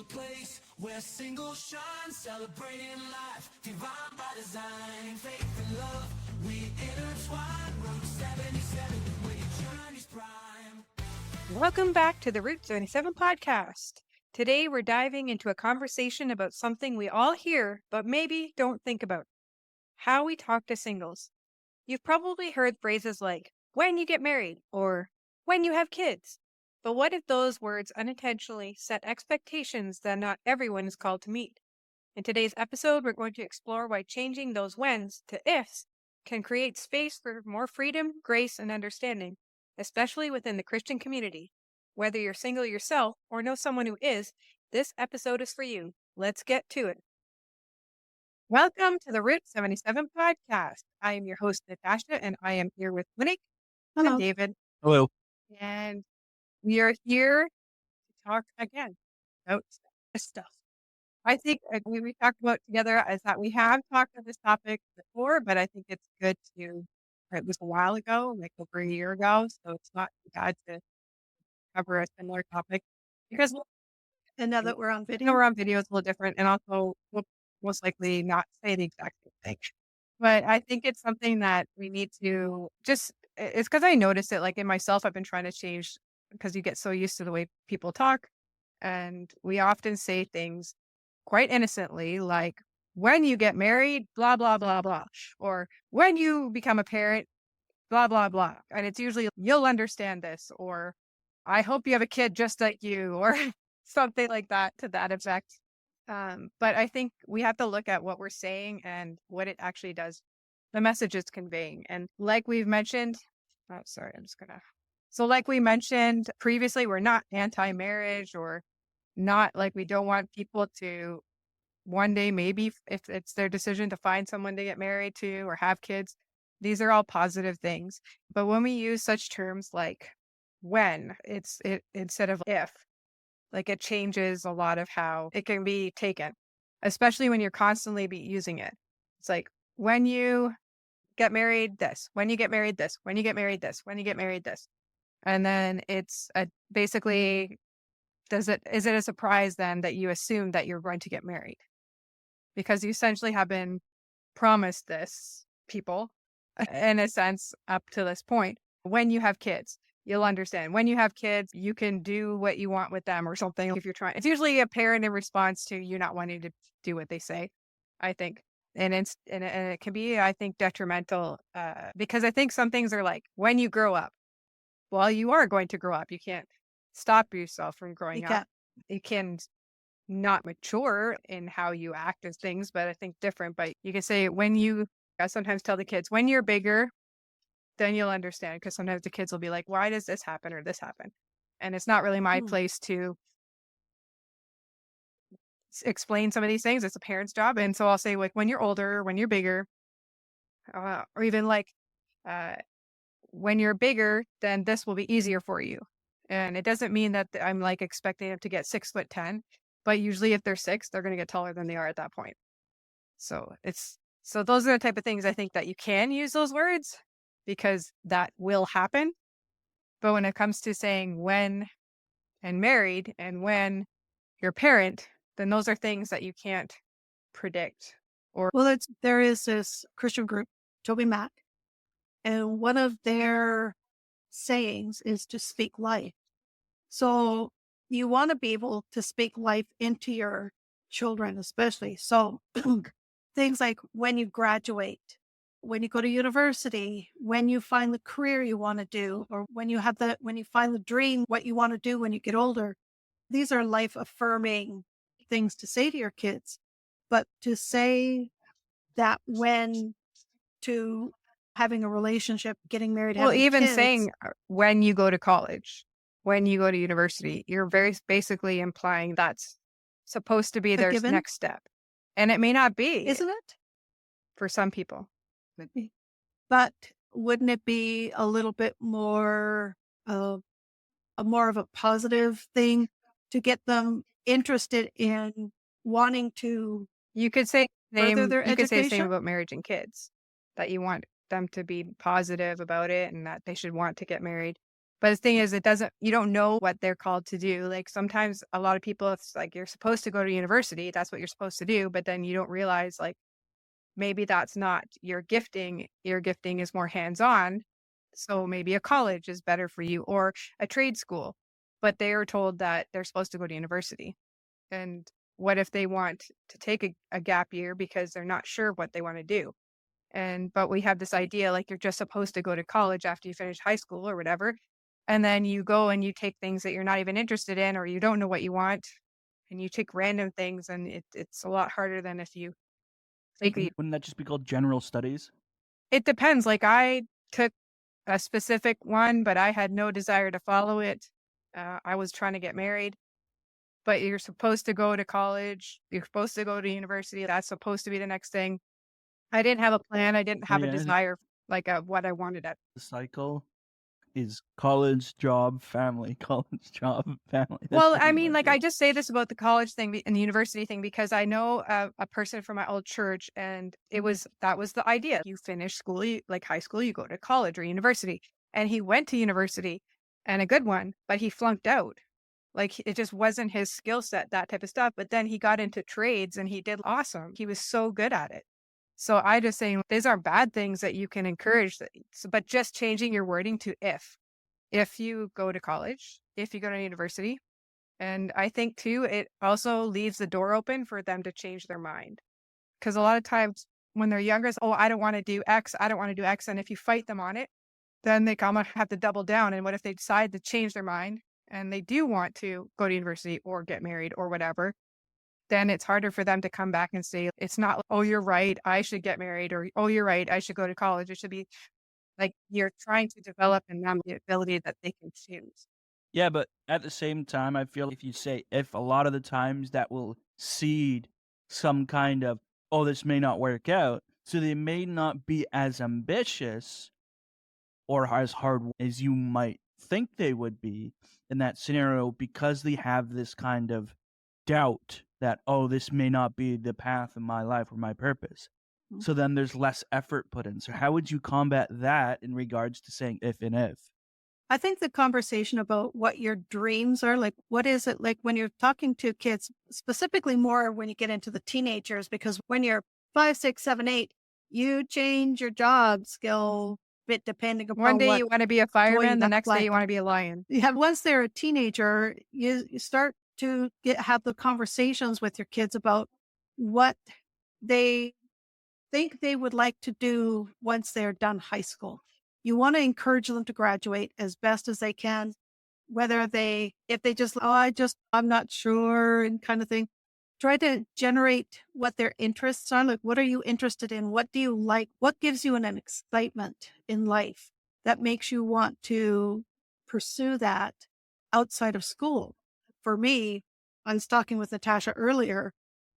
place where singles shine, celebrating life, divine by design, faith and love, we intertwine, Route 77, where your journey's prime. Welcome back to the Route 77 podcast. Today we're diving into a conversation about something we all hear but maybe don't think about: how we talk to singles. You've probably heard phrases like, when you get married, or when you have kids. But what if those words unintentionally set expectations that not everyone is called to meet? In today's episode, we're going to explore why changing those whens to ifs can create space for more freedom, grace, and understanding, especially within the Christian community. Whether you're single yourself or know someone who is, this episode is for you. Let's get to it. Welcome to the Route 77 podcast. I am your host, Natasha, and I am here with Monique and Hello. David. Hello. And we are here to talk again about stuff. I think we talked about together is that we have talked on this topic before, but I think it's good to, or it was a while ago, like over a year ago, so it's not too bad to cover a similar topic because And now that we're on you video, know, we're on video, it's a little different, and also we'll most likely not say the exact same thing. But I think it's something that we need to just, it's because I noticed it like in myself. I've been trying to change because you get so used to the way people talk, and we often say things quite innocently, like when you get married, blah, blah, blah, blah, or when you become a parent, blah, blah, blah. And it's usually, you'll understand this, or I hope you have a kid just like you, or something like that to that effect. But I think we have to look at what we're saying and what it actually does, the message it's conveying. And like we've mentioned, so like we mentioned previously, we're not anti-marriage or not like we don't want people to one day, maybe if it's their decision to find someone to get married to or have kids. These are all positive things. But when we use such terms like when, it's instead of if, like it changes a lot of how it can be taken, especially when you're constantly using it. It's like when you get married, this, when you get married, this, when you get married, this, when you get married, this. And then it's basically, is it a surprise then that you assume that you're going to get married? Because you essentially have been promised this, people, in a sense, up to this point. When you have kids, you'll understand. When you have kids, you can do what you want with them or something. If you're trying, it's usually a parent in response to you not wanting to do what they say, I think. And it can be, I think, detrimental because I think some things are like when you grow up. Well, you are going to grow up. You can't stop yourself from growing up. You can not mature in how you act as things, but I think different. But you can say I sometimes tell the kids, when you're bigger, then you'll understand. Because sometimes the kids will be like, why does this happen or this happen? And it's not really my place to explain some of these things. It's a parent's job. And so I'll say, like, when you're older, when you're bigger, or even like when you're bigger, then this will be easier for you. And it doesn't mean that I'm like expecting them to get 6'10", but usually if they're 6, they're going to get taller than they are at that point. So those are the type of things I think that you can use those words because that will happen. But when it comes to saying when and married and when you're a parent, then those are things that you can't predict. there is this Christian group, Toby Mac, and one of their sayings is to speak life. So you want to be able to speak life into your children, especially. So things like when you graduate, when you go to university, when you find the career you want to do, or when you find the dream, what you want to do when you get older. These are life affirming things to say to your kids. But to say that when to having a relationship, getting married, having even kids, saying when you go to college, when you go to university, you're very basically implying that's supposed to be their next step. And it may not be. Isn't it? For some people. Could be. But wouldn't it be a little bit more of a positive thing to get them interested in wanting to You could say further their you could say the same education? about marriage and kids, that you want them to be positive about it and that they should want to get married. But the thing is, you don't know what they're called to do. Like sometimes a lot of people, it's like you're supposed to go to university. That's what you're supposed to do. But then you don't realize like maybe that's not your gifting. Your gifting is more hands on. So maybe a college is better for you or a trade school. But they are told that they're supposed to go to university. And what if they want to take a gap year because they're not sure what they want to do? But we have this idea like you're just supposed to go to college after you finish high school or whatever. And then you go and you take things that you're not even interested in or you don't know what you want. And you take random things and it's a lot harder than if you like Wouldn't that just be called general studies? it depends. Like I took a specific one, but I had no desire to follow it. I was trying to get married, but you're supposed to go to college. You're supposed to go to university. That's supposed to be the next thing. I didn't have a plan. I didn't Oh, have a yeah, desire like what I wanted at. the cycle is college, job, family, college, job, family. That's Well, I pretty mean, much like I it. just say this about the college thing and the university thing because I know a person from my old church, and that was the idea. You finish school, like high school, you go to college or university, and he went to university, and a good one, but he flunked out. Like it just wasn't his skill set, that type of stuff. But then he got into trades, and he did awesome. He was so good at it. So I just saying these aren't bad things that you can encourage, but just changing your wording to if you go to college, if you go to university. And I think too, it also leaves the door open for them to change their mind. Because a lot of times when they're younger, it's, oh, I don't want to do X, I don't want to do X. And if you fight them on it, then they kind of have to double down. And what if they decide to change their mind and they do want to go to university or get married or whatever? Then it's harder for them to come back and say, it's not, oh, you're right, I should get married, or, oh, you're right, I should go to college. It should be like you're trying to develop in them the ability that they can choose. Yeah, but at the same time, I feel if you say if, a lot of the times that will seed some kind of, oh, this may not work out. So they may not be as ambitious or as hard as you might think they would be in that scenario because they have this kind of doubt that, oh, this may not be the path of my life or my purpose. Mhm. So then there's less effort put in. So how would you combat that in regards to saying if and if? I think the conversation about what your dreams are, like what is it like when you're talking to kids, specifically more when you get into the teenagers, because when you're 5, 6, 7, 8, you change your job skill bit depending One upon day what you want to be a toy fireman, you the got next day you collected. want to be a lion. Yeah, once they're a teenager, you start to have the conversations with your kids about what they think they would like to do once they're done high school. You want to encourage them to graduate as best as they can, whether if they just, oh, I'm not sure and kind of thing. Try to generate what their interests are. Like, what are you interested in? What do you like? What gives you an excitement in life that makes you want to pursue that outside of school? For me, I was talking with Natasha earlier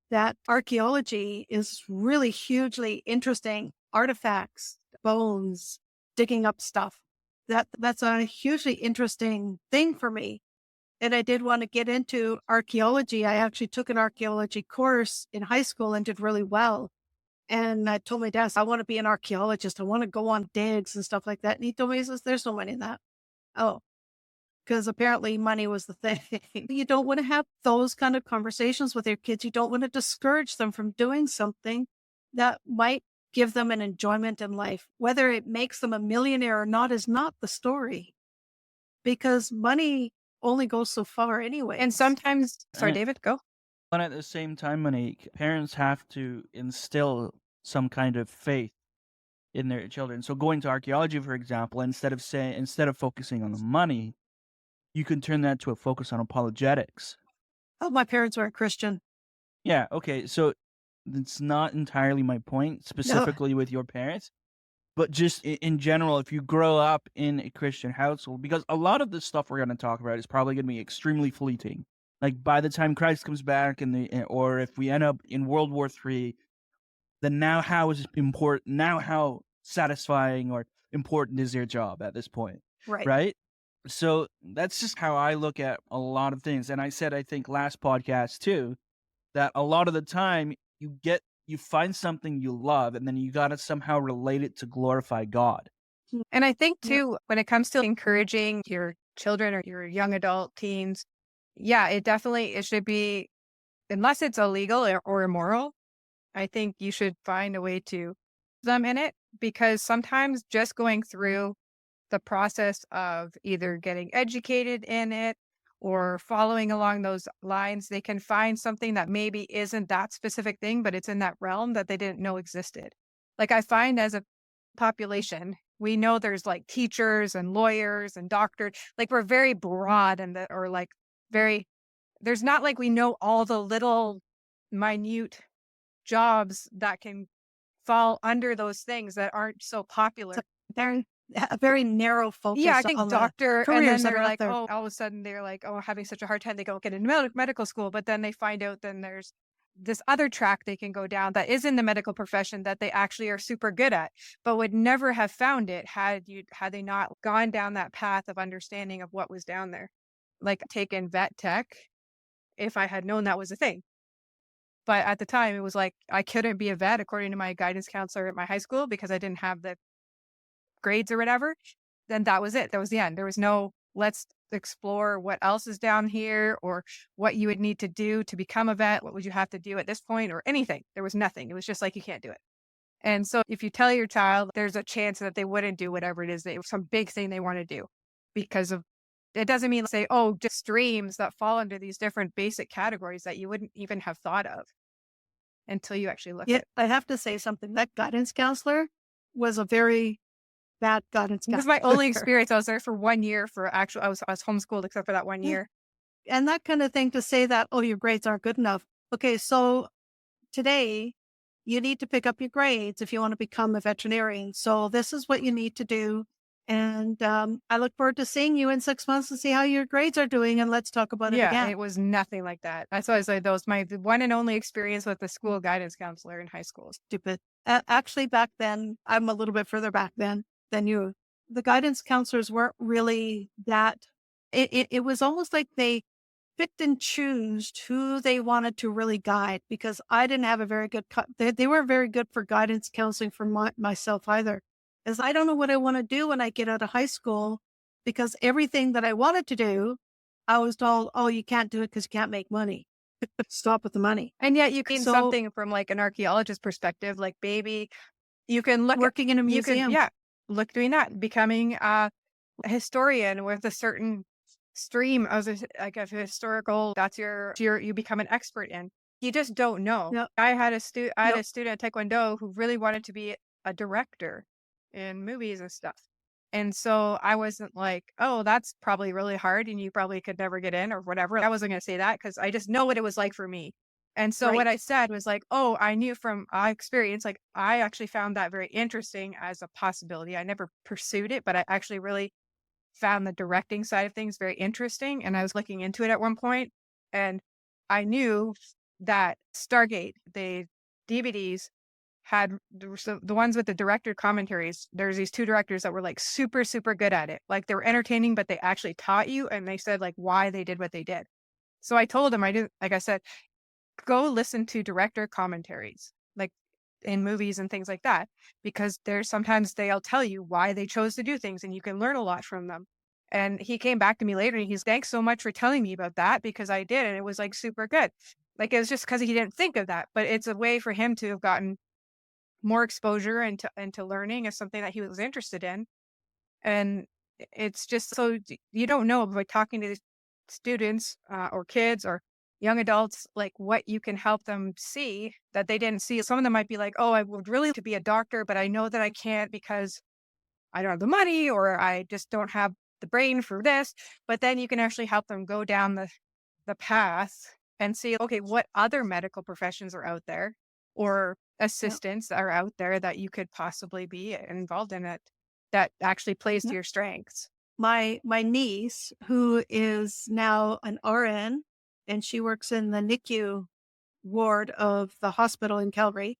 that archaeology is really hugely interesting. Artifacts, bones, digging up stuff. That's a hugely interesting thing for me. And I did want to get into archaeology. I actually took an archaeology course in high school and did really well. And I told my dad, I want to be an archaeologist. I want to go on digs and stuff like that. And he told me, he says, there's no money in that. Oh, because apparently money was the thing. You don't want to have those kind of conversations with your kids. You don't want to discourage them from doing something that might give them an enjoyment in life. Whether it makes them a millionaire or not is not the story, because money only goes so far anyway. And sometimes, sorry, And, David, go. and at the same time, Monique, parents have to instill some kind of faith in their children. So going to archaeology, for example, instead of focusing on the money, you can turn that to a focus on apologetics. Oh, my parents weren't Christian. Yeah, okay. So it's not entirely my point, No. specifically with your parents, but just in general, if you grow up in a Christian household, because a lot of the stuff we're going to talk about is probably going to be extremely fleeting. Like by the time Christ comes back, or if we end up in World War III, then now how is important? Now how satisfying or important is your job at this point, Right. right? So that's just how I look at a lot of things. And I said, I think last podcast too, that a lot of the time you find something you love and then you got to somehow relate it to glorify God. And I think Yep. too, when it comes to encouraging your children or your young adult teens, yeah, it should be, unless it's illegal or immoral, I think you should find a way to them in it, because sometimes just going through the process of either getting educated in it or following along those lines, they can find something that maybe isn't that specific thing, but it's in that realm that they didn't know existed. Like I find as a population, we know there's like teachers and lawyers and doctors, like we're very broad and that, or like very, there's not like we know all the little minute jobs that can fall under those things that aren't so popular. So very a very narrow Yeah, I focus think on the doctor, and then careers that they're are out like, there. oh, all of a sudden they're like, oh, having such a hard time, they don't get into medical school. But then they find out then there's this other track they can go down that is in the medical profession that they actually are super good at, but would never have found it had they not gone down that path of understanding of what was down there. Like taken vet tech, if I had known that was a thing. But at the time, it was like I couldn't be a vet according to my guidance counselor at my high school because I didn't have the grades or whatever. Then that was it. That was the end. There was no, let's explore what else is down here or what you would need to do to become a vet. What would you have to do at this point or anything? There was nothing. It was just like, you can't do it. And so if you tell your child, there's a chance that they wouldn't do whatever it is, some big thing they want to do because of, it doesn't mean say, oh, just streams that fall under these different basic categories that you wouldn't even have thought of until you actually look Yeah, at. I have to say something. That guidance counselor was a very bad guidance This is counselor. my only experience. I was there for 1 year for actual, I was homeschooled except for that 1 year. And that kind of thing to say that, oh, your grades aren't good enough. Okay, so today you need to pick up your grades if you want to become a veterinarian. So this is what you need to do. And I look forward to seeing you in 6 months to see how your grades are doing. And let's talk about it Yeah, again. it was nothing like that. That's why I was like, that was my one and only experience with the school guidance counselor in high school. Stupid. Actually, back then, I'm a little bit further back then than you. The guidance counselors weren't really that. It was almost like they picked and choose who they wanted to really guide because I didn't have a very good, they weren't very good for guidance counseling for myself either. As I don't know what I want to do when I get out of high school because everything that I wanted to do, I was told, oh, you can't do it because you can't make money. Stop with the money. And yet you can So something from like an archaeologist perspective, like maybe you can look at, working in a you can, museum. yeah, look doing that, becoming a historian with a certain stream as like a historical, that's you become an expert in. You just don't know. Yep. I had I had Yep. a student at Taekwondo who really wanted to be a director in movies and stuff. And so I wasn't like, oh, that's probably really hard and you probably could never get in or whatever. I wasn't going to say that because I just know what it was like for me. And so what Right. I said was like, oh, I knew from experience, like I actually found that very interesting as a possibility. I never pursued it, but I actually really found the directing side of things very interesting. And I was looking into it at one point, and I knew that Stargate, the DVDs had the ones with the director commentaries. There's these two directors that were like super, super good at it. Like they were entertaining, but they actually taught you and they said like why they did what they did. So I told them, I didn't, like I said, go listen to director commentaries, like in movies and things like that, because there's sometimes they'll tell you why they chose to do things and you can learn a lot from them. And he came back to me later and he's, thanks so much for telling me about that because I did. And it was like super good. Like it was just because he didn't think of that, but it's a way for him to have gotten more exposure into learning is something that he was interested in. And it's just so you don't know by talking to these students or kids or young adults, like what you can help them see that they didn't see. Some of them might be like, oh, I would really to be a doctor, but I know that I can't because I don't have the money or I just don't have the brain for this. But then you can actually help them go down the path and see, okay, what other medical professions are out there or Yep. assistants that are out there that you could possibly be involved in it that actually plays to Yep. your strengths. My niece, who is now an RN, and she works in the NICU ward of the hospital in Calgary,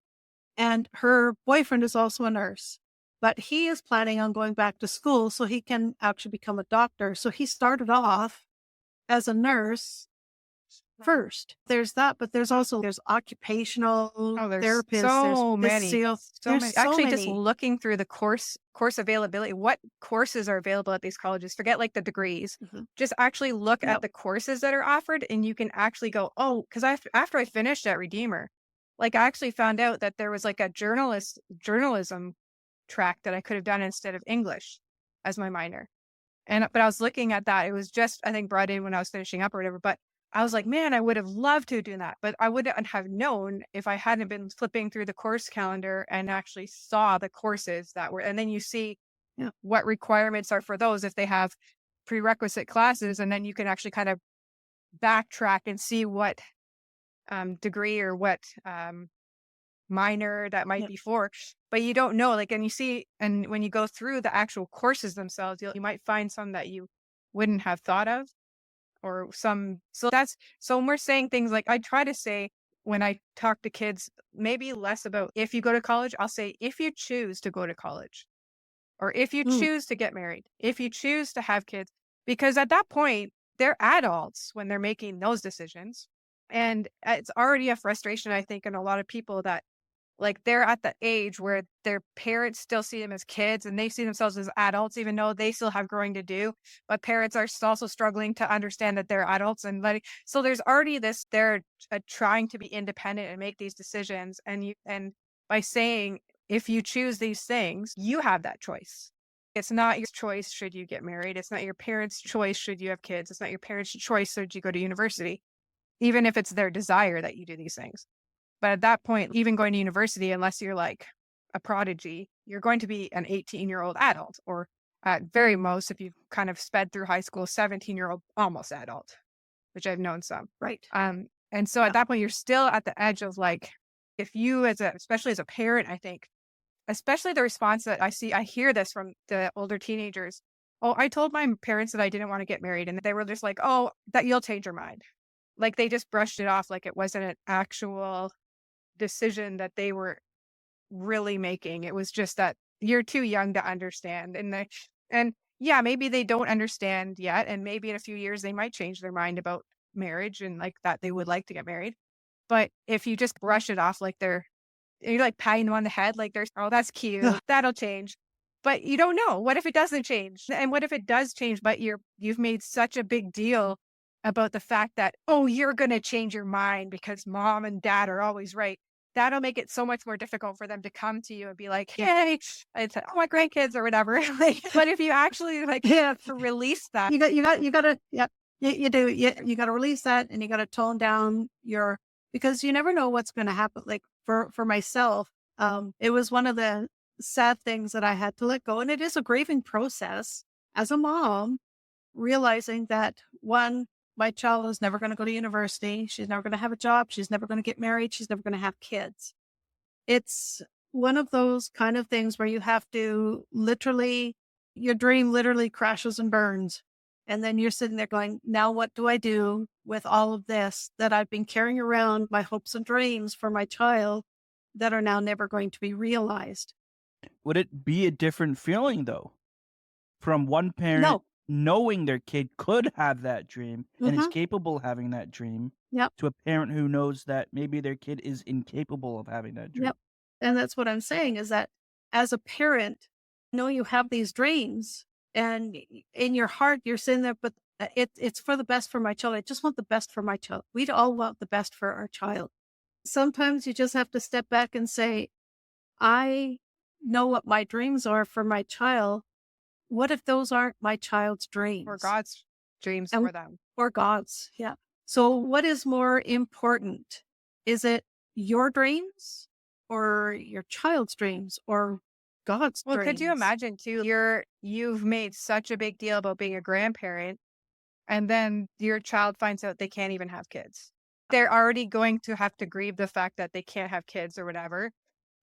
and her boyfriend is also a nurse. But he is planning on going back to school so he can actually become a doctor. So he started off as a nurse first. There's that, but there's occupational Oh, there's therapists, there's so many. physio, So there's many. so Actually, just many. looking through the course availability, what courses are available at these colleges? Forget like the degrees. Mhm. Just actually look Yep. at the courses that are offered, and you can actually go, oh, because after I finished at Redeemer, like I actually found out that there was like a journalism track that I could have done instead of English as my minor. But I was looking at that. It was just, I think, brought in when I was finishing up or whatever. But I was like, man, I would have loved to do that. But I wouldn't have known if I hadn't been flipping through the course calendar and actually saw the courses that were, and then you see Yeah. what requirements are for those if they have prerequisite classes. And then you can actually kind of backtrack and see what degree or what minor that might Yep. be for, but you don't know, like, and you see, and when you go through the actual courses themselves, you might find some that you wouldn't have thought of, or some. So when we're saying things like, I try to say when I talk to kids, maybe less about if you go to college, I'll say if you choose to go to college, or if you Mm. choose to get married, if you choose to have kids, because at that point they're adults when they're making those decisions. And it's already a frustration, I think, in a lot of people that like they're at the age where their parents still see them as kids and they see themselves as adults, even though they still have growing to do. But parents are also struggling to understand that they're adults and letting. So there's already this. They're trying to be independent and make these decisions. And by saying if you choose these things, you have that choice. It's not your choice should you get married. It's not your parents' choice should you have kids. It's not your parents' choice should you go to university, even if it's their desire that you do these things. But at that point, even going to university, unless you're like a prodigy, you're going to be an 18-year-old adult, or at very most, if you kind of sped through high school, 17-year-old almost adult, which I've known some. Right. And so at that point, you're still at the edge of like, if you especially as a parent, I think, especially the response that I hear this from the older teenagers. Oh, I told my parents that I didn't want to get married, and they were just like, oh, that you'll change your mind. Like they just brushed it off like it wasn't an actual decision that they were really making. It was just that you're too young to understand. And yeah, maybe they don't understand yet. And maybe in a few years they might change their mind about marriage and like that they would like to get married. But if you just brush it off like you're like patting them on the head, like oh, that's cute, Ugh. that'll change. But you don't know. What if it doesn't change? And what if it does change, but you've made such a big deal about the fact that, oh, you're gonna change your mind because mom and dad are always right. That'll make it so much more difficult for them to come to you and be like, hey, it's my grandkids or whatever. Like, but if you actually like Yeah. to release that, You gotta, yeah, you do. You gotta release that, and you gotta tone down because you never know what's going to happen. Like for myself, it was one of the sad things that I had to let go. And it is a grieving process as a mom, realizing that one, my child is never going to go to university. She's never going to have a job. She's never going to get married. She's never going to have kids. It's one of those kind of things where you have to your dream literally crashes and burns. And then you're sitting there going, now what do I do with all of this that I've been carrying around, my hopes and dreams for my child that are now never going to be realized? Would it be a different feeling though? From one parent No. knowing their kid could have that dream and is Mhm. capable of having that dream, Yep. to a parent who knows that maybe their kid is incapable of having that dream. Yep. And that's what I'm saying is that as a parent, know you have these dreams and in your heart, you're sitting there, but it's for the best for my child. I just want the best for my child. We'd all want the best for our child. Sometimes you just have to step back and say, I know what my dreams are for my child. What if those aren't my child's dreams? or God's dreams And for them. or God's. Yeah. So what is more important? Is it your dreams or your child's dreams or God's Well, dreams? could you imagine too? You've made such a big deal about being a grandparent, and then your child finds out they can't even have kids. They're already going to have to grieve the fact that they can't have kids or whatever.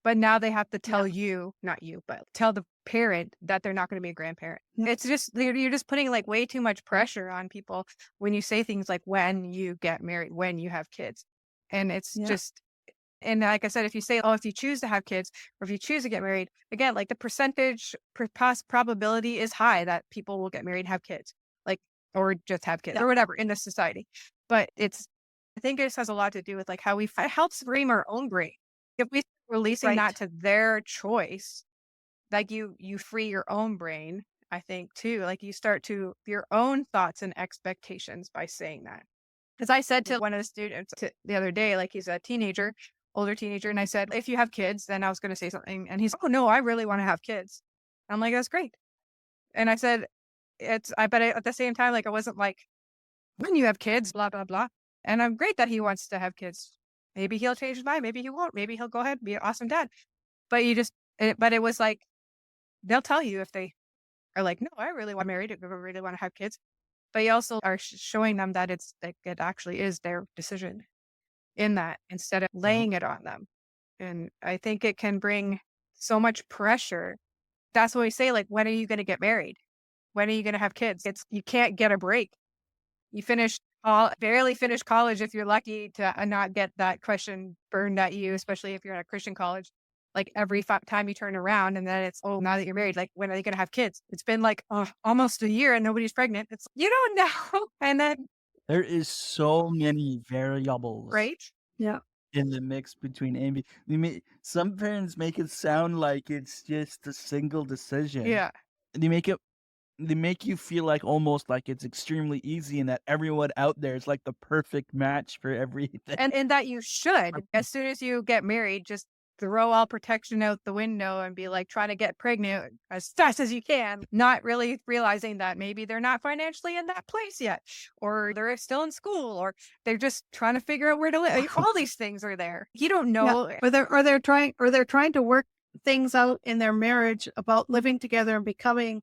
But now they have to tell you, not you, but tell the parent that they're not going to be a grandparent. Yeah. It's just, you're just putting like way too much pressure on people when you say things like when you get married, when you have kids. And it's Yeah. just, and like I said, if you say, oh, if you choose to have kids or if you choose to get married, again, like the percentage probability is high that people will get married, have kids, like, or just have kids or whatever in this society. But I think this has a lot to do with like how it helps frame our own brain. If we start releasing that to their choice, like you free your own brain, I think too. Like you start to your own thoughts and expectations by saying that. Because I said to one of the students the other day, like he's a teenager, older teenager, and I said, if you have kids, then I was going to say something. And he's, oh no, I really want to have kids. I'm like, that's great. And I said, but at the same time, like I wasn't like, when you have kids, blah, blah, blah. And I'm great that he wants to have kids. Maybe he'll change his mind. Maybe he won't. Maybe he'll go ahead and be an awesome dad. But but it was like, they'll tell you if they are like, no, I really want to marry, I really want to have kids. But you also are showing them that it actually is their decision in that instead of laying it on them. And I think it can bring so much pressure. That's what we say, like, when are you going to get married? When are you going to have kids? You can't get a break. You barely finish college if you're lucky to not get that question burned at you, especially if you're in a Christian college. Like every time you turn around and then it's, oh, now that you're married, like when are you going to have kids? It's been like almost a year and nobody's pregnant. It's, you don't know. And then There is so many variables right? Yeah. in the mix between A and B. Some parents make it sound like it's just a single decision. Yeah. They make you feel like almost like it's extremely easy and that everyone out there is like the perfect match for everything. And that you should, as soon as you get married, just throw all protection out the window and be like trying to get pregnant as fast as you can, not really realizing that maybe they're not financially in that place yet, or they're still in school, or they're just trying to figure out where to live. All these things are there. You don't know. Yeah. Or they're trying to work things out in their marriage about living together and becoming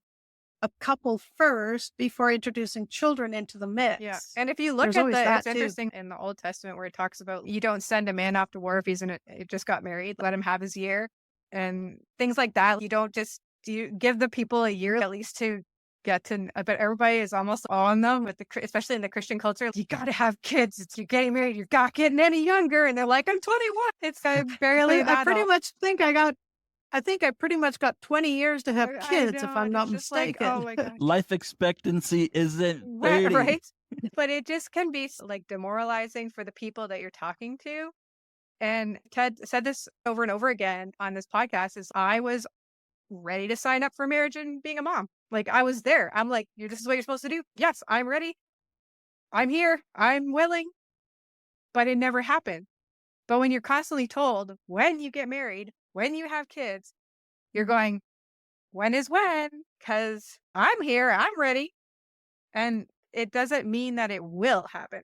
a couple first before introducing children into the mix. Yeah. And if you look There's always that it's interesting in the Old Testament where it talks about you don't send a man off to war if he just got married, let him have his year and things like that. You don't just, you give the people a year at least to get to, but everybody is almost on them especially in the Christian culture. You got to have kids. You're getting married. You're not getting any younger. And they're like, I'm 21. It's barely I pretty much think I pretty much got 20 years to have kids, if I'm not mistaken. Like, oh my God. Life expectancy isn't 30. Right? But it just can be like demoralizing for the people that you're talking to. And Ted said this over and over again on this podcast is I was ready to sign up for marriage and being a mom. Like I was there. I'm like, this is what you're supposed to do. Yes, I'm ready. I'm here. I'm willing. But it never happened. But when you're constantly told when you get married, when you have kids, you're going, when is when? Because I'm here, I'm ready. And it doesn't mean that it will happen.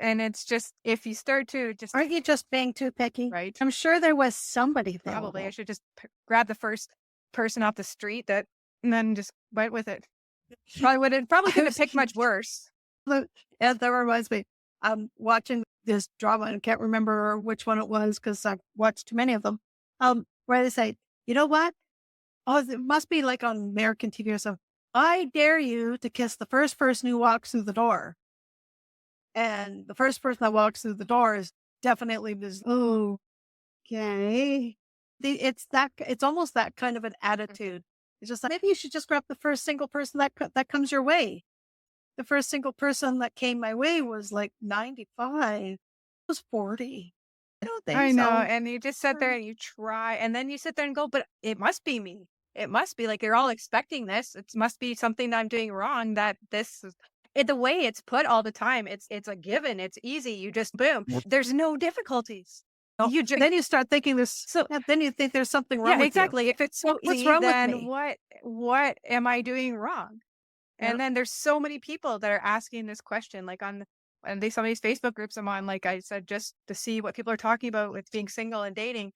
And it's just, if you start to just... Aren't you just being too picky? Right. I'm sure there was somebody there. Probably. I should just grab the first person off the street and then just went with it. Probably couldn't have picked much worse. Yeah, that reminds me. I'm watching this drama and can't remember which one it was because I've watched too many of them. Where they say, you know what? Oh, it must be like on American TV or something. I dare you to kiss the first person who walks through the door. And the first person that walks through the door is definitely this. Oh, okay. It's almost that kind of an attitude. It's just like, maybe you should just grab the first single person that comes your way. The first single person that came my way was like 95. It was 40. I don't think I know. so. And you just sit there and you try, and then you sit there and go, but it must be me. It must be like, you're all expecting this. It must be something that I'm doing wrong, that this is the way it's put all the time. It's a given. It's easy. You just boom. There's no difficulties. Then you start thinking this. Then you think there's something wrong. Yeah, with exactly. You. If it's so What's easy, wrong then with me? what am I doing wrong? Yep. And then there's so many people that are asking this question, like some of these Facebook groups I'm on, like I said, just to see what people are talking about with being single and dating.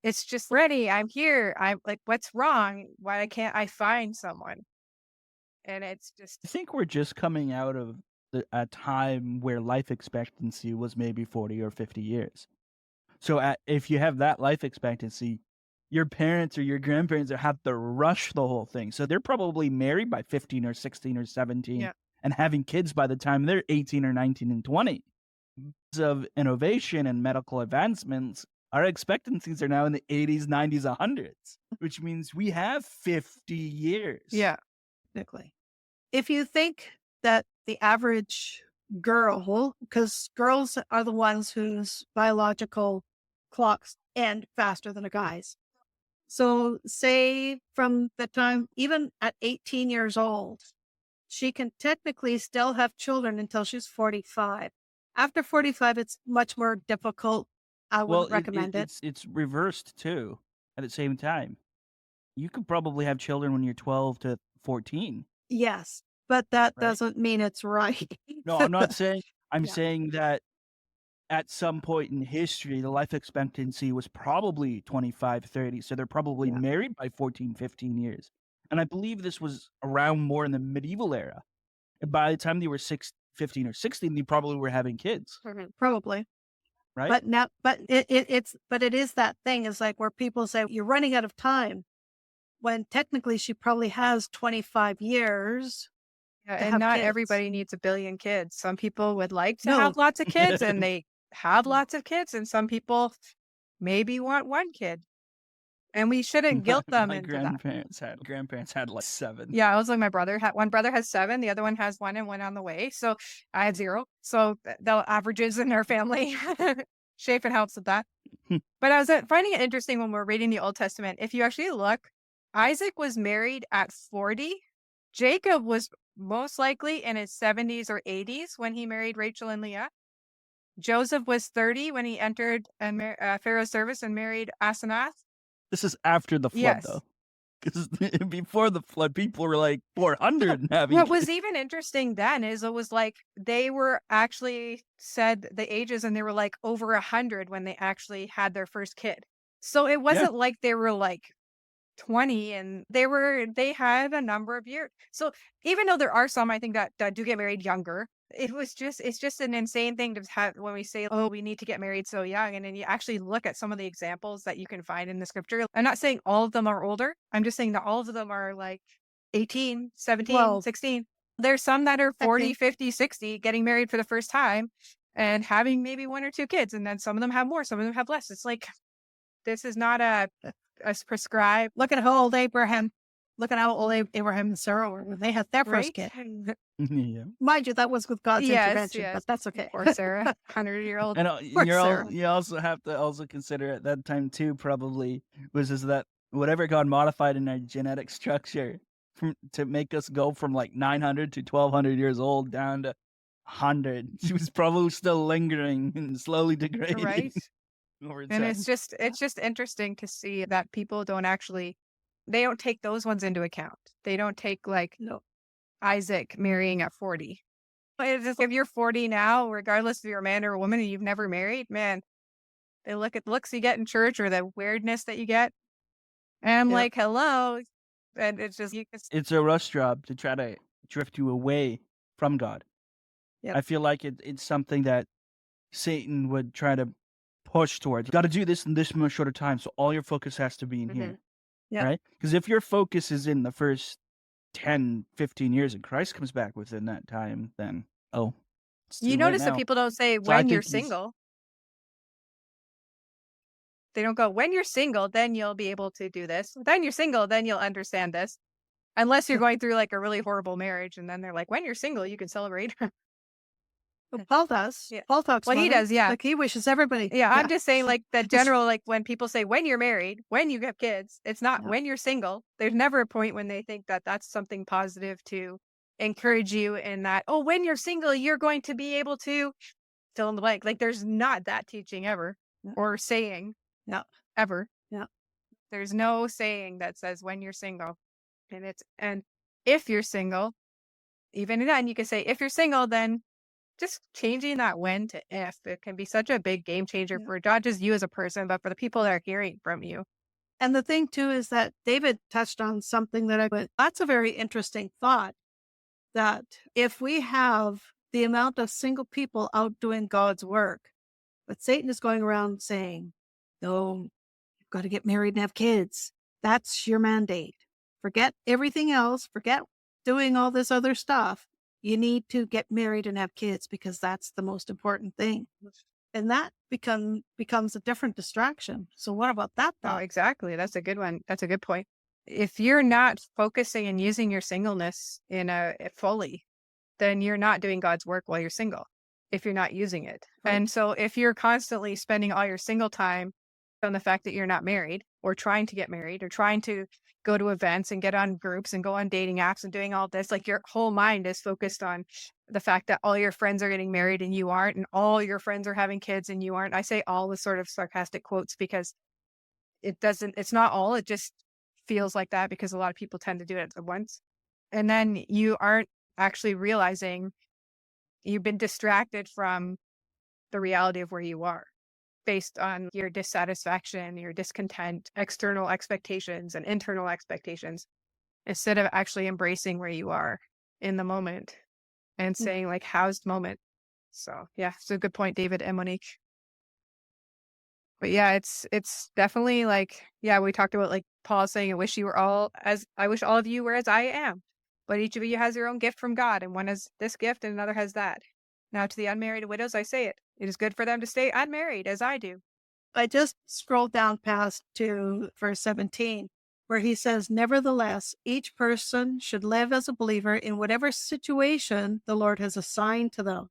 It's just ready. I'm here. I'm like, what's wrong? Why can't I find someone? And it's just, I think we're just coming out of a time where life expectancy was maybe 40 or 50 years. So if you have that life expectancy, your parents or your grandparents have to rush the whole thing. So they're probably married by 15 or 16 or 17 and having kids by the time they're 18 or 19 and 20. Because of innovation and medical advancements, our expectancies are now in the 80s, 90s, 100s, which means we have 50 years. yeah. Technically. If you think that the average girl, because girls are the ones whose biological clocks end faster than a guy's. So say from the time, even at 18 years old, she can technically still have children until she's 45. After 45, it's much more difficult. I Well, wouldn't recommend it. it's reversed too. At the same time, you could probably have children when you're 12 to 14, Yes, but that right? doesn't mean it's right. No, I'm not saying. I'm Yeah. saying that at some point in history, the life expectancy was probably 25, 30. So they're probably Yeah. married by 14, 15 years. And I believe this was around more in the medieval era. And by the time they were 15 or 16, they probably were having kids, Probably. right? But now, but it is that thing is like where people say you're running out of time when technically she probably has 25 years Yeah, to and have not kids. everybody needs a billion kids. Some people would like to No. have lots of kids and they have lots of kids, and some people maybe want one kid. And we shouldn't guilt them My into that. grandparents had like 7. Yeah, I was like, my brother had one brother has 7, the other one has 1 and 1 on the way. So I had 0. So the averages in our family shape and helps with that. But I was finding it interesting when we're reading the Old Testament. If you actually look, Isaac was married at 40. Jacob was most likely in his 70s or 80s when he married Rachel and Leah. Joseph was 30 when he entered Pharaoh's service and married Asenath. This is after the flood, Yes. though. Because before the flood, people were like 400 and having What kids. was even interesting then is it was like they were actually said the ages and they were like over 100 when they actually had their first kid. So it wasn't like they were like 20 and they had a number of years. So even though there are some, I think that do get married younger, it's just an insane thing to have when we say, oh, we need to get married so young. And then you actually look at some of the examples that you can find in the scripture. I'm not saying all of them are older. I'm just saying that all of them are like 18, 17, Well, 16. There's some that are 40, think- 50, 60 getting married for the first time and having maybe 1 or 2 kids. And then some of them have more, some of them have less. It's like, this is not a prescribed. Look at how old Abraham and Sarah were when they had their first kid. Yeah. Mind you, that was with God's intervention, Yes. but that's okay. Poor Sarah, 100-year-old. And Poor Sarah. you also have to also consider at that time too, probably was is that whatever God modified in our genetic structure to make us go from like 900 to 1200 years old down to 100, she was probably still lingering and slowly degrading. Right. Over And time. it's just interesting to see that people they don't take those ones into account. They don't take like No. Isaac marrying at 40. It's just, if you're 40 now, regardless if you're a man or a woman and you've never married, man, they look at the looks you get in church or the weirdness that you get. And I'm Yep. like, hello. And it's just, It's a rush job to try to drift you away from God. Yep. I feel like it's something that Satan would try to push towards. Got to do this in this much shorter time, so all your focus has to be in here. Yep. Right? Because if your focus is in the first 10, 15 years and Christ comes back within that time, then, it's too you late notice that now. people don't say I when you're think single. They don't go, when you're single, then you'll be able to do this. Then you're single, then you'll understand this. Unless you're going through like a really horrible marriage. And then they're like, when you're single, you can celebrate. Well, Paul does. Yeah. Paul talks Well, about he it. does, yeah. Like he wishes everybody. Yeah, I'm just saying like the general, like when people say when you're married, when you have kids, it's not Yeah. when you're single. There's never a point when they think that that's something positive to encourage you in that, oh, when you're single, you're going to be able to fill in the blank. Like there's not that teaching ever Yeah. or saying ever. Yeah. There's no saying that says when you're single. And if you're single, even then you can say if you're single, then just changing that when to if, it can be such a big game changer for not just you as a person, but for the people that are hearing from you. And the thing too is that David touched on something that that's a very interesting thought, that if we have the amount of single people out doing God's work, but Satan is going around saying, no, you've got to get married and have kids. That's your mandate. Forget everything else. Forget doing all this other stuff. You need to get married and have kids because that's the most important thing. And that becomes a different distraction. So what about that Oh, thought? exactly. That's a good one. That's a good point. If you're not focusing and using your singleness in fully, then you're not doing God's work while you're single if you're not using it. Right. And so if you're constantly spending all your single time on the fact that you're not married or trying to get married or trying to go to events and get on groups and go on dating apps and doing all this, like your whole mind is focused on the fact that all your friends are getting married and you aren't, and all your friends are having kids and you aren't. I say all with sort of sarcastic quotes because it's not all, it just feels like that because a lot of people tend to do it at once. And then you aren't actually realizing you've been distracted from the reality of where you are based on your dissatisfaction, your discontent, external expectations and internal expectations, instead of actually embracing where you are in the moment and Yeah. saying like, how's the moment? So yeah, it's a good point, David and Monique. But yeah, it's definitely like, yeah, we talked about like Paul saying, I wish all of you were as I am. But each of you has your own gift from God, and one has this gift and another has that. Now to the unmarried widows, I say it. It is good for them to stay unmarried, as I do. I just scrolled down past to verse 17, where he says, nevertheless, each person should live as a believer in whatever situation the Lord has assigned to them.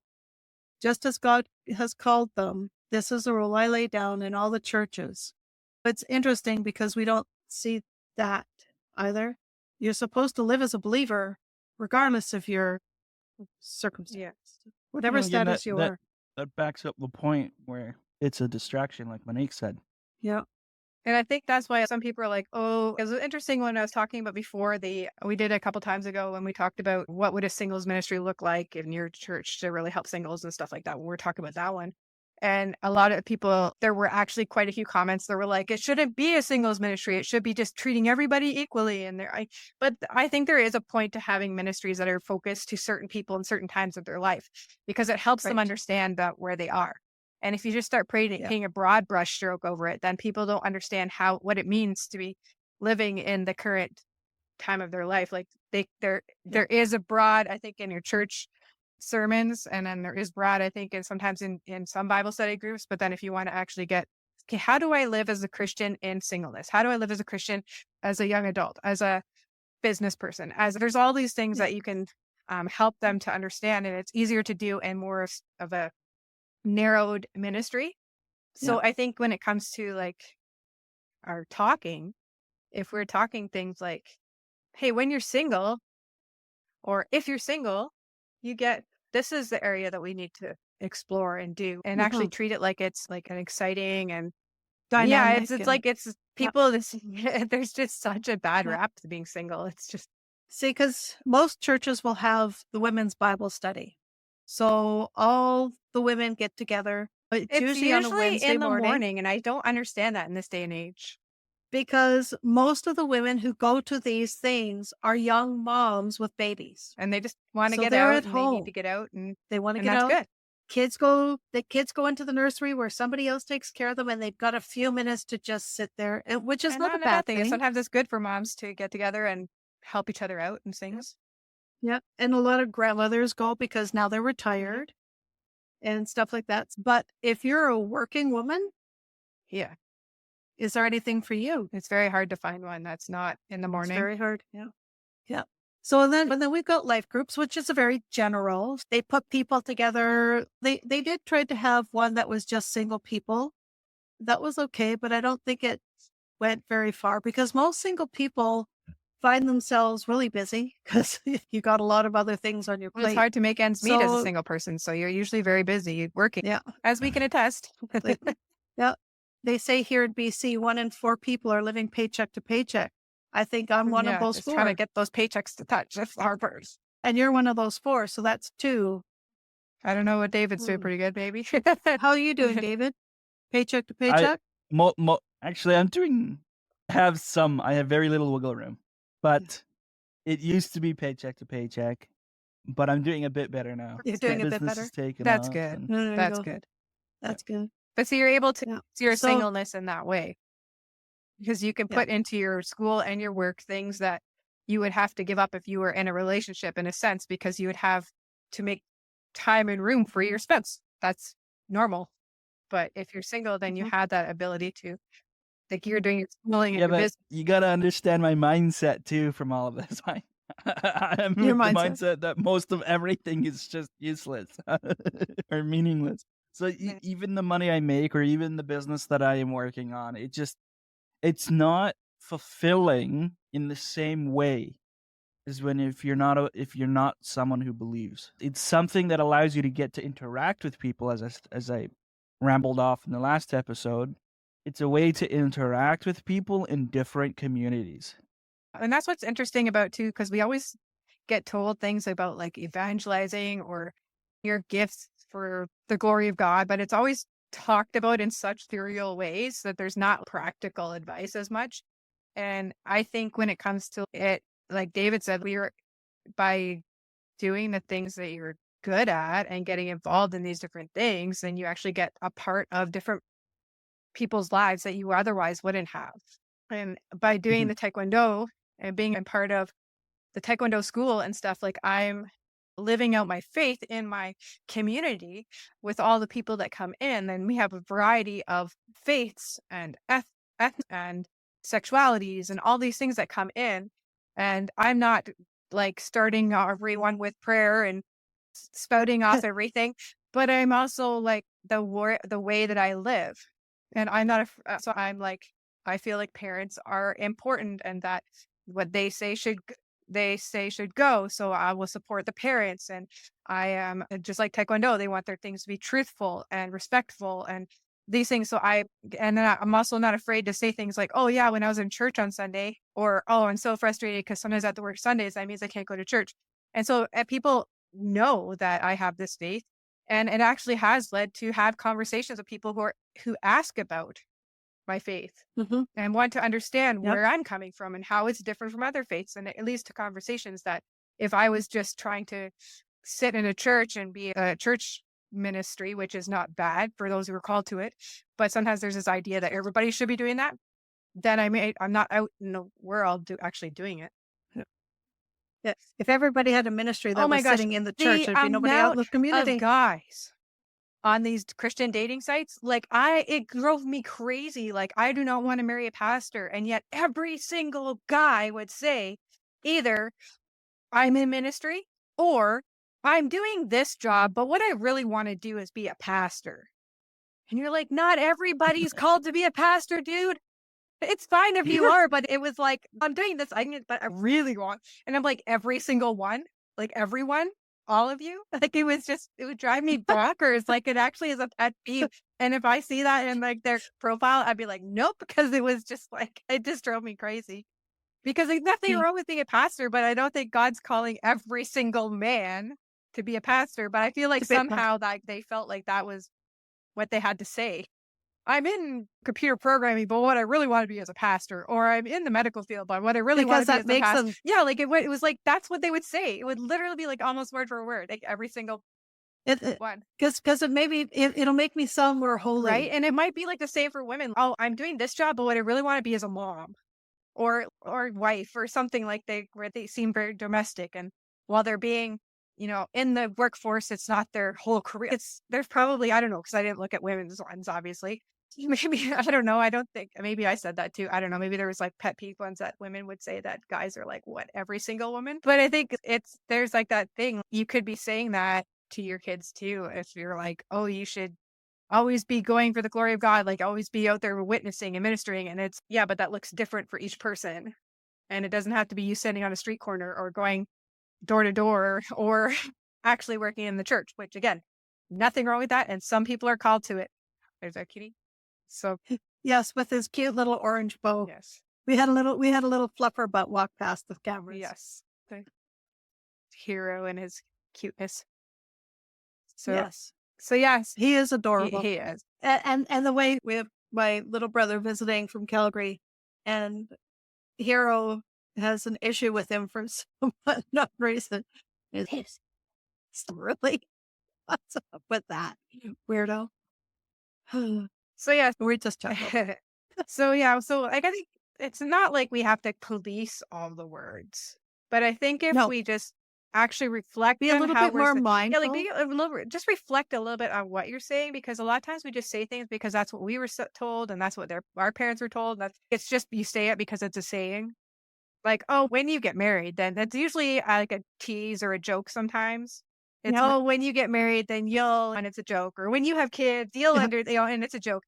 Just as God has called them, this is the rule I lay down in all the churches. It's interesting because we don't see that either. You're supposed to live as a believer regardless of your circumstance, Yeah. whatever Well, again, status you are. that backs up the point where it's a distraction, like Monique said. Yeah. And I think that's why some people are like, oh, it was interesting when I was talking about before we did a couple times ago when we talked about what would a singles ministry look like in your church to really help singles and stuff like that. When we're talking about that one. And a lot of people, there were actually quite a few comments that were like, it shouldn't be a singles ministry. It should be just treating everybody equally. But I think there is a point to having ministries that are focused to certain people in certain times of their life, because it helps them Right. understand where they are. And if you just start painting a broad brush stroke over it, then people don't understand what it means to be living in the current time of their life. Like there is a broad, I think, in your church sermons, and then there is broad, I think, and sometimes in some Bible study groups. But then if you want to actually get, okay, how do I live as a Christian in singleness? How do I live as a Christian as a young adult, as a business person? There's all these things that you can help them to understand, and it's easier to do in more of a narrowed ministry. So I think when it comes to like our talking, if we're talking things like, hey, when you're single, or if you're single, this is the area that we need to explore and do, and actually treat it like it's like an exciting and Dynamic. it's like it's people, there's just such a bad rap to being single. It's just, see, because most churches will have the women's Bible study. So all the women get together. It's usually on a Wednesday in the morning. morning, and I don't understand that in this day and age. Because most of the women who go to these things are young moms with babies. And they just want to So get they're out, at and they need home. to get out, and They want to and get that's out. good. The kids go into the nursery where somebody else takes care of them, and they've got a few minutes to just sit there, which is And not a bad thing. Sometimes it's good for moms to get together and help each other out and things. Yeah. And a lot of grandmothers go because now they're retired and stuff like that. But if you're a working woman, Yeah, is there anything for you? it's very hard to find one that's not in the It's morning. very hard. Yeah. Yeah. So then we've got life groups, which is a very general. They put people together. They did try to have one that was just single people. That was okay, but I don't think it went very far because most single people find themselves really busy because you got a lot of other things on your Well, it's plate. hard to make ends meet as a So- single person, so you're usually very busy working, Yeah. as we can attest. Yeah. They say here in BC, 1 in 4 people are living paycheck to paycheck. I think I'm one of those just 4. trying to get those paychecks to touch. It's hard first. And you're one of those 4, so that's 2. I don't know what David's doing pretty good, maybe. How are you doing, David? Paycheck to paycheck? Actually, I have very little wiggle room, but it used to be paycheck to paycheck, but I'm doing a bit better now. You're doing The a bit business better? is taking That's off, good. and There you That's go. good. That's good. But so you're able to Yeah. see your So- singleness in that way, because you can Yeah. put into your school and your work things that you would have to give up if you were in a relationship, in a sense, because you would have to make time and room for your spouse. That's normal. But if you're single, then you have that ability to, like you're doing your schooling and yeah, your but business. you gotta understand my mindset too from all of this. I'm Your with the mindset. mindset that most of everything is just useless or meaningless. So Yeah. even the money I make or even the business that I am working on, it's not fulfilling in the same way as when if you're not someone who believes. It's something that allows you to get to interact with people as I rambled off in the last episode. It's a way to interact with people in different communities. And that's what's interesting about too, because we always get told things about like evangelizing or your gifts for the glory of God, but it's always talked about in such ethereal ways that there's not practical advice as much. And I think when it comes to it, like David said, we are by doing the things that you're good at and getting involved in these different things, then you actually get a part of different people's lives that you otherwise wouldn't have. And by doing Mhm. the Taekwondo and being a part of the Taekwondo school and stuff, like I'm living out my faith in my community with all the people that come in. And we have a variety of faiths and and sexualities and all these things that come in. And I'm not like starting everyone with prayer and spouting off everything, but I'm also like the way that I live. And I'm not, so I'm like, I feel like parents are important and that what they say should go. So I will support the parents. And I am just like Taekwondo. They want their things to be truthful and respectful and these things. And then I'm also not afraid to say things like, oh yeah, when I was in church on Sunday, or, oh, I'm so frustrated because sometimes I have to work Sundays. That means I can't go to church. And so people know that I have this faith. And it actually has led to have conversations with people who ask about my faith Mm-hmm. and want to understand Yep. where I'm coming from and how it's different from other faiths. And it leads to conversations that if I was just trying to sit in a church and be a church ministry, which is not bad for those who are called to it, but sometimes there's this idea that everybody should be doing that, then I'm not out in the world actually doing it. Yeah. If everybody had a ministry Oh that my was gosh, sitting in the church, the there'd be nobody out in the amount of community. guys on these Christian dating sites, like it drove me crazy. Like I do not want to marry a pastor. And yet every single guy would say either I'm in ministry or I'm doing this job, but what I really want to do is be a pastor. And you're like, not everybody's called to be a pastor, dude. It's fine if you are, but it was like, I'm doing this, but I really want. And I'm like, every single one, like everyone, all of you, like it would drive me bonkers. Like it actually is a pet peeve. And if I see that in like their profile, I'd be like, nope, because it was just like, it just drove me crazy. Because there's nothing Yeah. wrong with being a pastor, but I don't think God's calling every single man to be a pastor. But I feel like To be a pastor. somehow that they felt like that was what they had to say. I'm in computer programming, but what I really want to be is a pastor, or I'm in the medical field, but what I really want Because to be that is a makes pastor. them, Yeah, like it was like that's what they would say. It would literally be like almost word for word, like every single one, because it'll make me sound more holy. right? And it might be like the same for women. Oh, I'm doing this job, but what I really want to be is a mom, or wife, or something like where they seem very domestic, and while they're being in the workforce, it's not their whole career. There's probably, I don't know, because I didn't look at women's ones, obviously. Maybe, I don't know. I don't think, maybe I said that too. I don't know. Maybe there was like pet peeve ones that women would say that guys are like, what, every single woman? But I think there's like that thing. You could be saying that to your kids too. If you're like, oh, you should always be going for the glory of God, like always be out there witnessing and ministering. And yeah, but that looks different for each person. And it doesn't have to be you sitting on a street corner or going door to door or actually working in the church, which again, nothing wrong with that. And some people are called to it. There's our kitty. So Yes, with his cute little orange bow. yes, We had a little fluffer butt walk past the cameras. yes, the hero and his cuteness. So Yes, so yes, he is he, adorable. he is. And the way we have my little brother visiting from Calgary, and Hero has an issue with him for some unknown reason. It's really, what's up with that, weirdo? So yes, We just chuckled. so yeah, so like I think it's not like we have to police all the words, but I think if No, we just actually reflect be a on little how bit we're more yeah, mindful. like be a little just reflect a little bit on what you're saying, because a lot of times we just say things because that's what we were told and that's what our parents were told. It's just you say it because it's a saying, Like, oh, when you get married, then that's usually like a tease or a joke sometimes. It's, Yeah. oh, when you get married, then you'll, and it's a joke. Or when you have kids, you'll and it's a joke.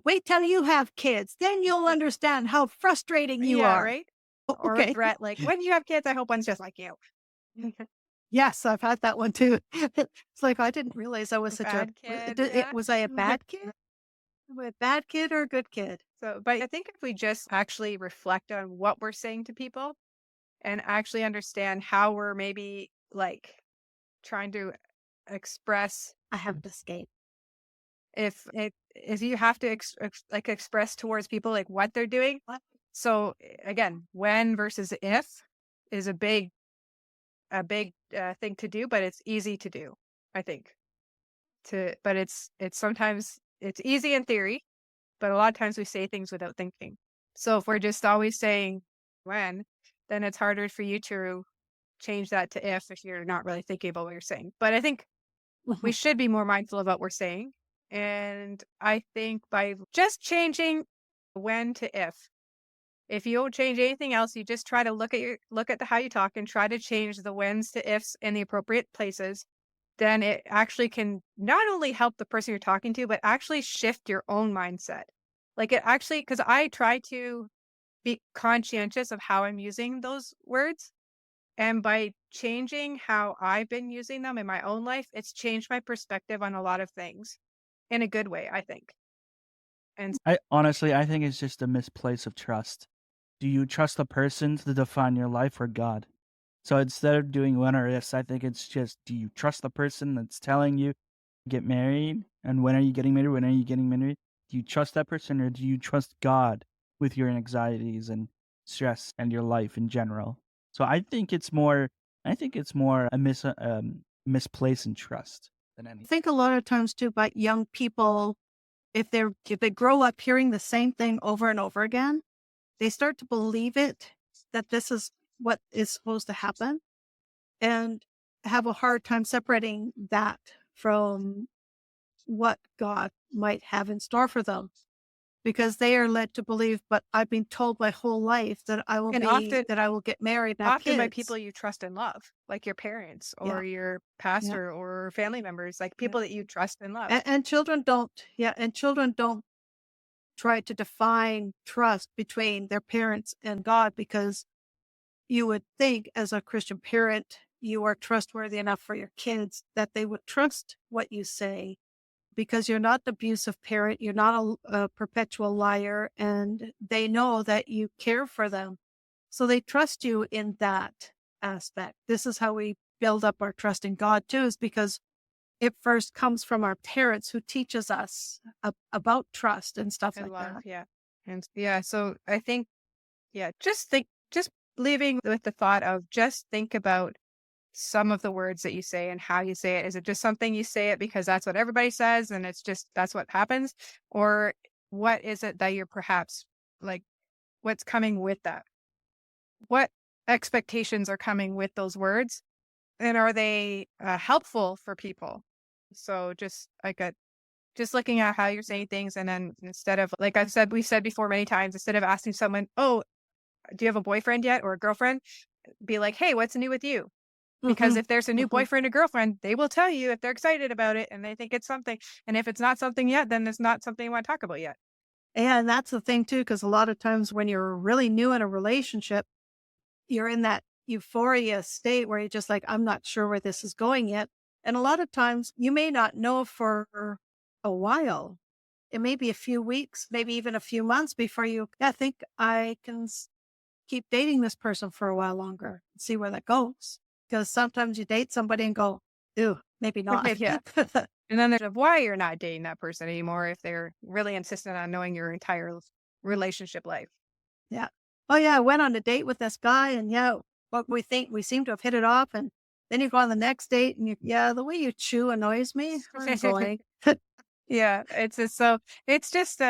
Wait till you have kids, then you'll understand how frustrating you Yeah, are. right? Or a Okay. threat like, when you have kids, I hope one's just like you. Yes, I've had that one too. It's like, I didn't realize I was such a Bad kid, was I a bad kid? Am I a bad kid or a good kid? So, but I think if we just actually reflect on what we're saying to people and actually understand how we're maybe like trying to express, I have to escape. if you have to like express towards people like what they're doing. So again, when versus if is a big thing to do, but it's easy to do, I think. But it's sometimes it's easy in theory, but a lot of times we say things without thinking. So if we're just always saying when, then it's harder for you to change that to if you're not really thinking about what you're saying. But I think we should be more mindful of what we're saying. And I think by just changing when to if you don't change anything else, you just try to look at how you talk and try to change the whens to ifs in the appropriate places, then it actually can not only help the person you're talking to, but actually shift your own mindset. Like it actually, because I try to be conscientious of how I'm using those words. And by changing how I've been using them in my own life, it's changed my perspective on a lot of things in a good way, I think. And I think it's just a misplace of trust. Do you trust the person to define your life or God? So instead of doing when or ifs, I think it's just, do you trust the person that's telling you get married? And when are you getting married? When are you getting married? Do you trust that person, or do you trust God with your anxieties and stress and your life in general? So I think it's more a misplace in trust than I anything. think a lot of times too, about young people, if they grow up hearing the same thing over and over again, they start to believe it, that this is what is supposed to happen, and have a hard time separating that from what God might have in store for them, because they are led to believe, but I've been told my whole life that I will get married and have often by kids. people you trust and love, like your parents Yeah. or your Yeah. pastor or family members, like people that you trust and love. And children don't try to define trust between their parents and God, because you would think as a Christian parent, you are trustworthy enough for your kids that they would trust what you say, because you're not an abusive parent. You're not a perpetual liar, and they know that you care for them. So they trust you in that aspect. This is how we build up our trust in God too, is because it first comes from our parents who teaches us about trust and stuff And like love, that. yeah. And yeah, so I think, just leaving with the thought of just think about some of the words that you say and how you say it. Is it just something you say it because that's what everybody says and it's just that's what happens? Or what is it that you're perhaps like, what's coming with that? What expectations are coming with those words? And are they helpful for people? So just looking at how you're saying things, and then instead of, like we've said before many times, instead of asking someone, oh, do you have a boyfriend yet or a girlfriend? Be like, hey, what's new with you? Because if there's a new boyfriend or girlfriend, they will tell you if they're excited about it and they think it's something. And if it's not something yet, then it's not something you want to talk about yet. And that's the thing too, because a lot of times when you're really new in a relationship, you're in that euphoria state where you're just like, I'm not sure where this is going yet. And a lot of times you may not know for a while. It may be a few weeks, maybe even a few months before I think I can keep dating this person for a while longer and see where that goes. Because sometimes you date somebody and go, ew, maybe not. Yeah. And then there's why you're not dating that person anymore if they're really insistent on knowing your entire relationship life. Yeah. Oh yeah, I went on a date with this guy, and yeah, what we think we seem to have hit it off, and then you go on the next date and the way you chew annoys me. I'm going. Yeah, it's just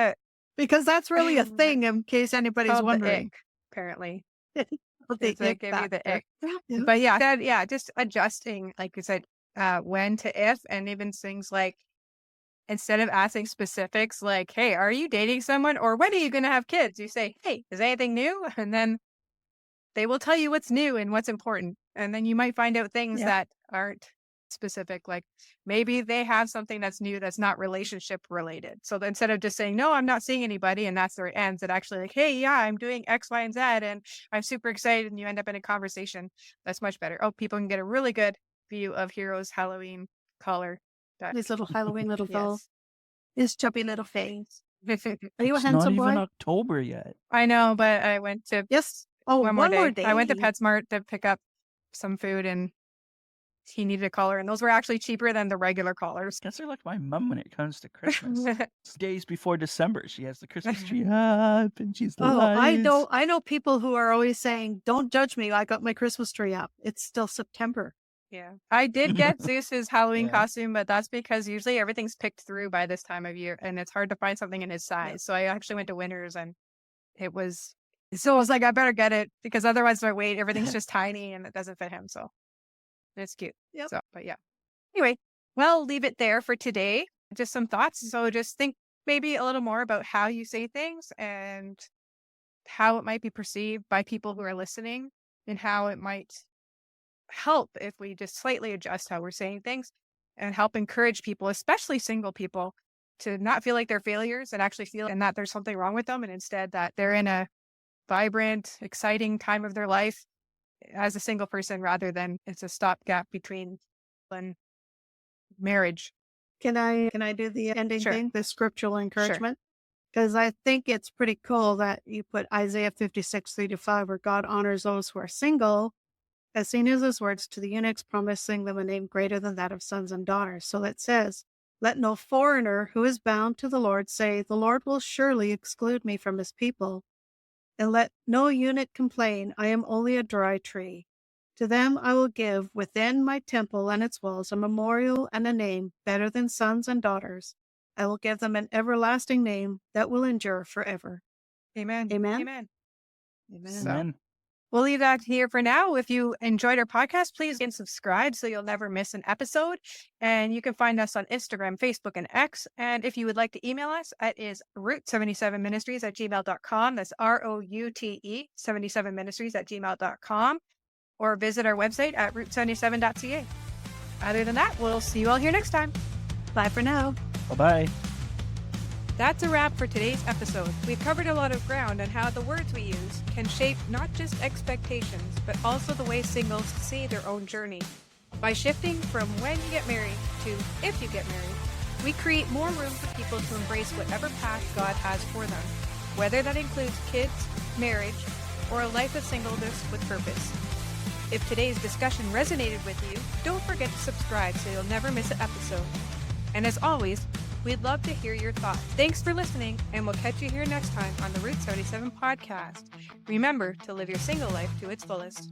Because that's really a thing, in case anybody's called the wondering. ick, apparently. The It's like ick give you the factor. ick. Yeah. But yeah, just adjusting, like you said, when to if, and even things like instead of asking specifics like, hey, are you dating someone or when are you gonna have kids? You say, hey, is anything new? And then they will tell you what's new and what's important. And then you might find out things Yeah. that aren't specific. Like maybe they have something that's new that's not relationship related. So instead of just saying, no, I'm not seeing anybody, and that's where it ends, it actually like, hey, yeah, I'm doing X, Y, and Z, and I'm super excited. And you end up in a conversation that's much better. Oh, people can get a really good view of Hero's Halloween collar. These little Halloween little fellows. His chubby little face. Yes. Are you a It's not handsome even boy? October yet. I know, but I went to Yes. Oh, one more day. day. I went to PetSmart to pick up some food, and he needed a collar, and those were actually cheaper than the regular collars. Guess they're like my mom when it comes to Christmas. It's days before December, she has the Christmas tree up and she's the Oh, lights. I know people who are always saying, "Don't judge me. I got my Christmas tree up. It's still September." Yeah. I did get Zeus's Halloween Yeah. costume, but that's because usually everything's picked through by this time of year, and it's hard to find something in his size. So I actually went to Winners, and it was, so I was like, I better get it because otherwise if I wait, everything's just tiny and it doesn't fit him. So it's cute. Yep. So, but yeah. Anyway, well, leave it there for today. Just some thoughts. So just think maybe a little more about how you say things and how it might be perceived by people who are listening, and how it might help if we just slightly adjust how we're saying things, and help encourage people, especially single people, to not feel like they're failures and actually feel and that there's something wrong with them, and instead that they're in a vibrant, exciting time of their life as a single person, rather than it's a stopgap between and marriage. Can I do the ending Sure. thing, the scriptural encouragement? Because I think it's pretty cool that you put Isaiah 56:3-5, where God honors those who are single, as seen as his words to the eunuchs, promising them a name greater than that of sons and daughters. So it says, "Let no foreigner who is bound to the Lord say, the Lord will surely exclude me from his people. And let no eunuch complain, I am only a dry tree. To them I will give within my temple and its walls a memorial and a name better than sons and daughters. I will give them an everlasting name that will endure forever." Amen. Amen. Amen. Amen. So- Amen. We'll leave that here for now. If you enjoyed our podcast, please get subscribed so you'll never miss an episode. And you can find us on Instagram, Facebook, and X. And if you would like to email us, it is route77ministries@gmail.com. That's ROUTE 77ministries@gmail.com. Or visit our website at route77.ca. Other than that, we'll see you all here next time. Bye for now. Bye-bye. That's a wrap for today's episode. We've covered a lot of ground on how the words we use can shape not just expectations, but also the way singles see their own journey. By shifting from when you get married to if you get married, we create more room for people to embrace whatever path God has for them, whether that includes kids, marriage, or a life of singleness with purpose. If today's discussion resonated with you, don't forget to subscribe so you'll never miss an episode. And as always, we'd love to hear your thoughts. Thanks for listening, and we'll catch you here next time on the Route 77 podcast. Remember to live your single life to its fullest.